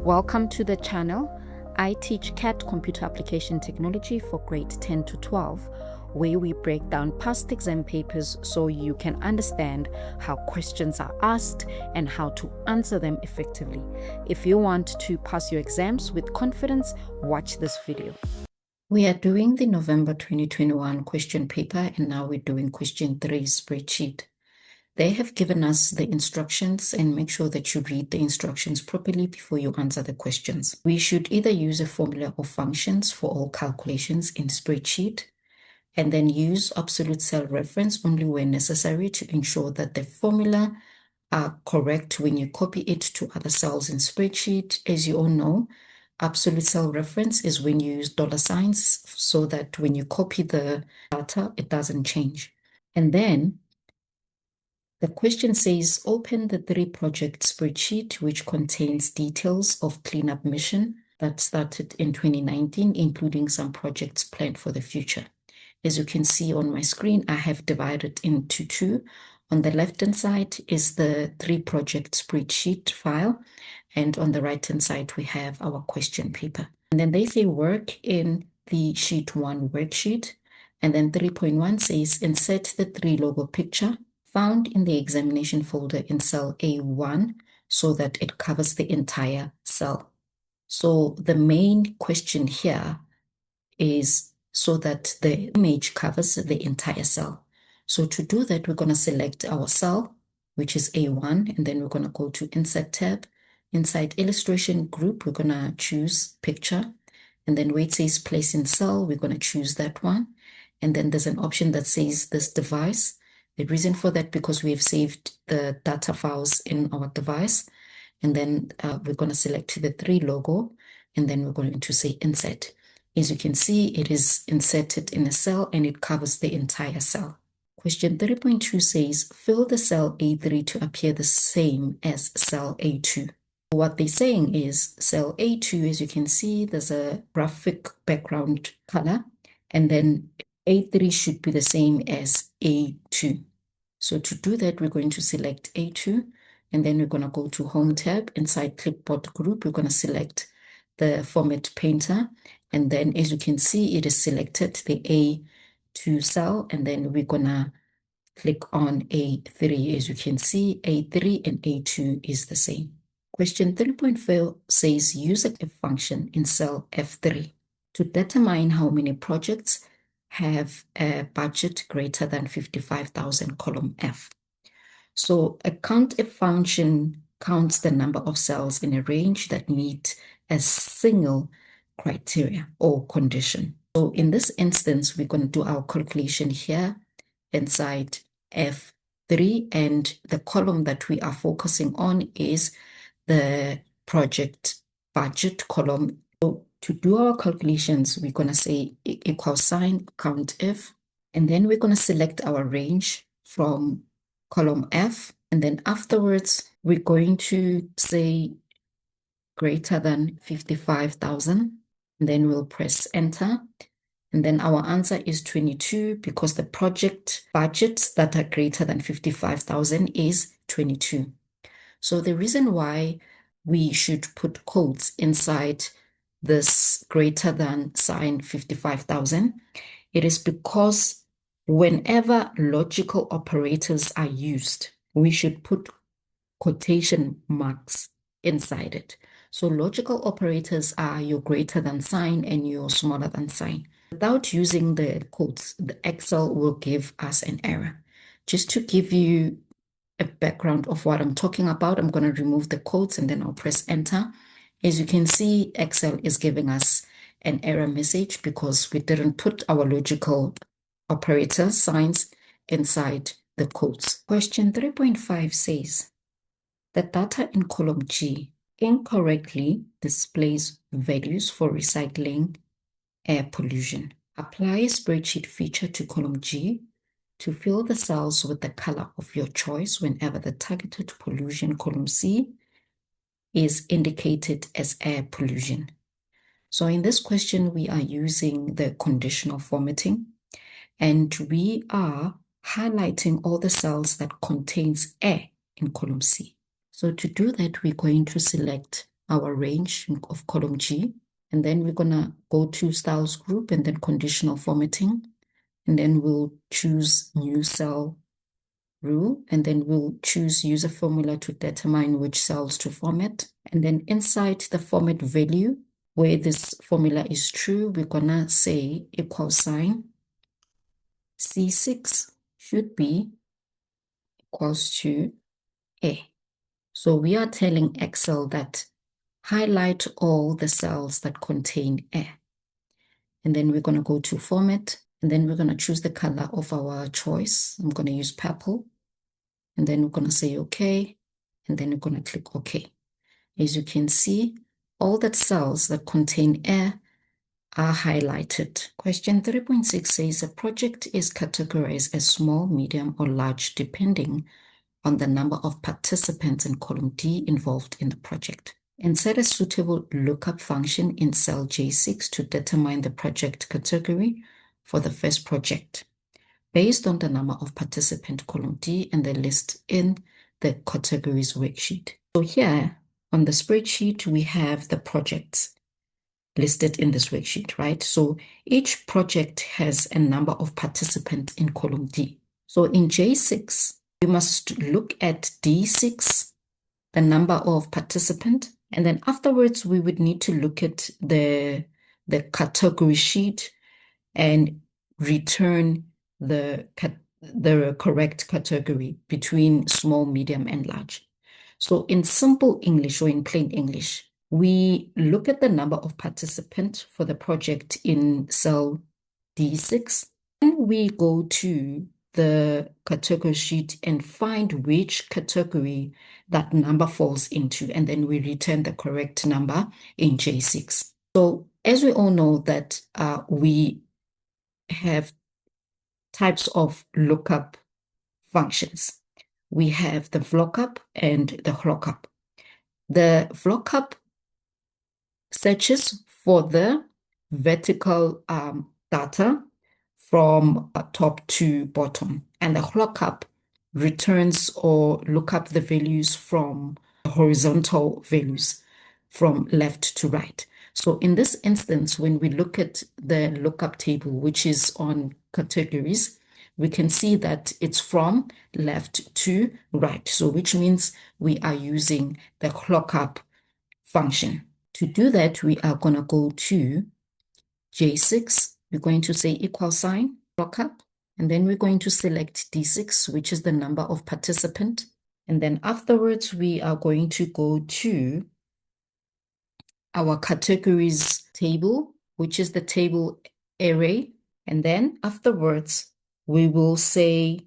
Welcome to the channel. I teach CAT Computer Application Technology for grade 10 to 12, where we break down past exam papers so you can understand how questions are asked and how to answer them effectively. If you want to pass your exams with confidence, watch this video. We are doing the November 2021 question paper, and now we're doing question 3 spreadsheet. They have given us the instructions, and make sure that you read the instructions properly before you answer the questions. We should either use a formula or functions for all calculations in spreadsheet, and then use absolute cell reference only when necessary to ensure that the formula are correct when you copy it to other cells in spreadsheet. As you all know, absolute cell reference is when you use dollar signs so that when you copy the data, it doesn't change. And then the question says, open the 3 project spreadsheet, which contains details of cleanup mission that started in 2019, including some projects planned for the future. As you can see on my screen, I have divided into 2. On the left-hand side is the 3 project spreadsheet file, and on the right-hand side, we have our question paper. And then they say work in the sheet 1 worksheet, and then 3.1 says insert the 3 logo picture found in the examination folder in cell A1 so that it covers the entire cell. So the main question here is so that the image covers the entire cell. So to do that, we're going to select our cell, which is A1, and then we're going to go to Insert tab. Inside Illustration Group, we're going to choose Picture, and then where it says Place in Cell, we're going to choose that one. And then there's an option that says this device. The reason for that, because we have saved the data files in our device. And then we're going to select the 3 logo, and then we're going to say Insert. As you can see, it is inserted in a cell and it covers the entire cell. Question 3.2 says, fill the cell A3 to appear the same as cell A2. What they're saying is cell A2, as you can see, there's a graphic background color, and then A3 should be the same as A2. So to do that, we're going to select A2, and then we're going to go to Home tab. Inside Clipboard Group, we're going to select the Format Painter, and then as you can see, it is selected the A2 cell, and then we're going to click on A3. As you can see, A3 and A2 is the same. Question 3.4 says use a function in cell F3 to determine how many projects have a budget greater than 55,000, column F. So a COUNTIF function counts the number of cells in a range that meet a single criteria or condition. So in this instance, we're going to do our calculation here inside F3, and the column that we are focusing on is the project budget column. So to do our calculations, we're going to say equal sign COUNTIF, and then we're going to select our range from column F, and then afterwards we're going to say greater than 55,000, and then we'll press enter, and then our answer is 22 because the project budgets that are greater than 55,000 is 22. So the reason why we should put quotes inside this greater than sign 55,000, it is because whenever logical operators are used, we should put quotation marks inside it. So logical operators are your greater than sign and your smaller than sign. Without using the quotes, the Excel will give us an error. Just to give you a background of what I'm talking about, I'm going to remove the quotes and then I'll press enter. As you can see, Excel is giving us an error message because we didn't put our logical operator signs inside the quotes. Question 3.5 says, the data in column G incorrectly displays values for recycling air pollution. Apply a spreadsheet feature to column G to fill the cells with the color of your choice whenever the targeted pollution, column C, is indicated as air pollution. So in this question, we are using the conditional formatting, and we are highlighting all the cells that contains air in column C. So to do that, we're going to select our range of column G. And then we're gonna go to styles group and then conditional formatting. And then we'll choose new cell rule, and then we'll choose user formula to determine which cells to format. And then inside the format value, where this formula is true, we're gonna say equal sign C6 should be equals to A. So we are telling Excel that highlight all the cells that contain A. And then we're going to go to format, and then we're going to choose the color of our choice. I'm going to use purple, and then we're going to say OK, and then we're going to click OK. As you can see, all the cells that contain A are highlighted. Question 3.6 says a project is categorized as small, medium, or large, depending on the number of participants in column D involved in the project. Insert a suitable lookup function in cell J6 to determine the project category for the first project based on the number of participant column D and the list in the categories worksheet. So here on the spreadsheet, we have the projects listed in this worksheet, right? So each project has a number of participants in column D. So in J6, we must look at D6, the number of participant, and then afterwards we would need to look at the category sheet and return the correct category between small, medium, and large. So in simple English or in plain English, we look at the number of participants for the project in cell D6. Then we go to the category sheet and find which category that number falls into, and then we return the correct number in J6. So as we all know that we have types of lookup functions. We have the VLOOKUP and the HLOOKUP. The VLOOKUP searches for the vertical data from top to bottom, and the HLOOKUP returns or look up the values from horizontal values from left to right. So in this instance, when we look at the lookup table, which is on categories, we can see that it's from left to right. So which means we are using the HLOOKUP function. To do that, we are going to go to J6. We're going to say equal sign, lookup, and then we're going to select D6, which is the number of participant. And then afterwards, we are going to go to our categories table, which is the table array. And then afterwards, we will say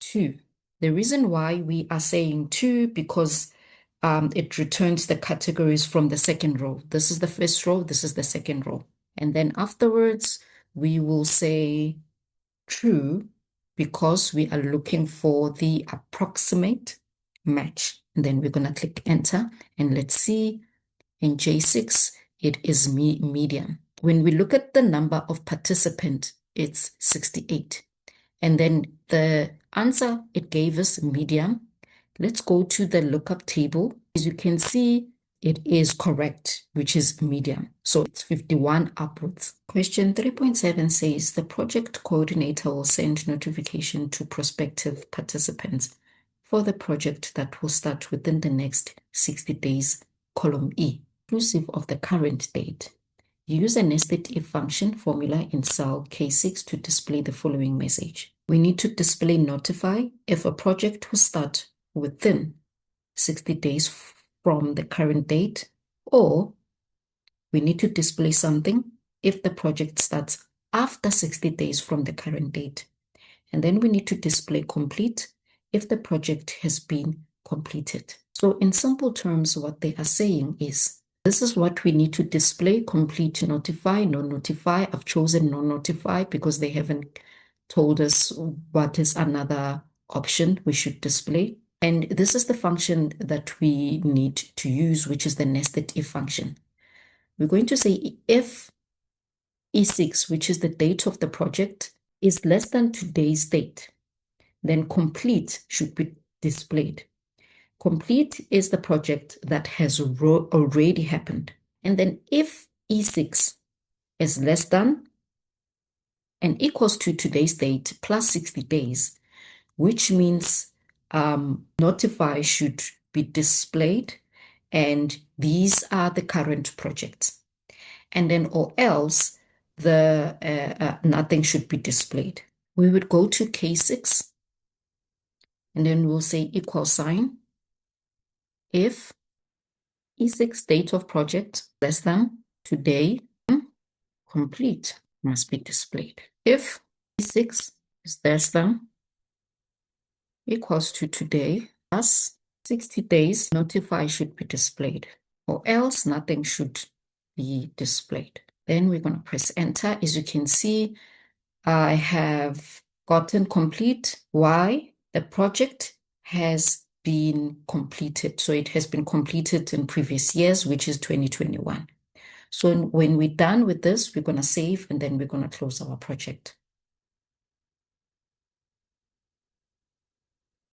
2. The reason why we are saying 2 because it returns the categories from the second row. This is the first row, this is the second row. And then afterwards, we will say true because we are looking for the approximate match. And then we're going to click enter, and let's see in J6, it is medium. When we look at the number of participants, it's 68. And then the answer it gave us medium. Let's go to the lookup table. As you can see, it is correct, which is medium. So it's 51 upwards. Question 3.7 says the project coordinator will send notification to prospective participants for the project that will start within the next 60 days, column E, inclusive of the current date. Use a nested if function formula in cell K6 to display the following message. We need to display notify if a project will start within 60 days from the current date, or we need to display something if the project starts after 60 days from the current date. And then we need to display complete if the project has been completed. So in simple terms, what they are saying is, this is what we need to display: complete, notify, non-notify. I've chosen non-notify because they haven't told us what is another option we should display. And this is the function that we need to use, which is the nested if function. We're going to say if E6, which is the date of the project, is less than today's date, then complete should be displayed. Complete is the project that has already happened. And then if E6 is less than and equals to today's date plus 60 days, which means notify should be displayed, and these are the current projects. And then or else the nothing should be displayed. We would go to case 6, and then we'll say equal sign if E6 date of project less than today, complete must be displayed. If E6 is less than equals to today plus 60 days, notify should be displayed, or else nothing should be displayed. Then we're going to press enter. As you can see, I have gotten complete. Why? The project has been completed. So it has been completed in previous years, which is 2021. So when we're done with this, we're going to save and then we're going to close our project.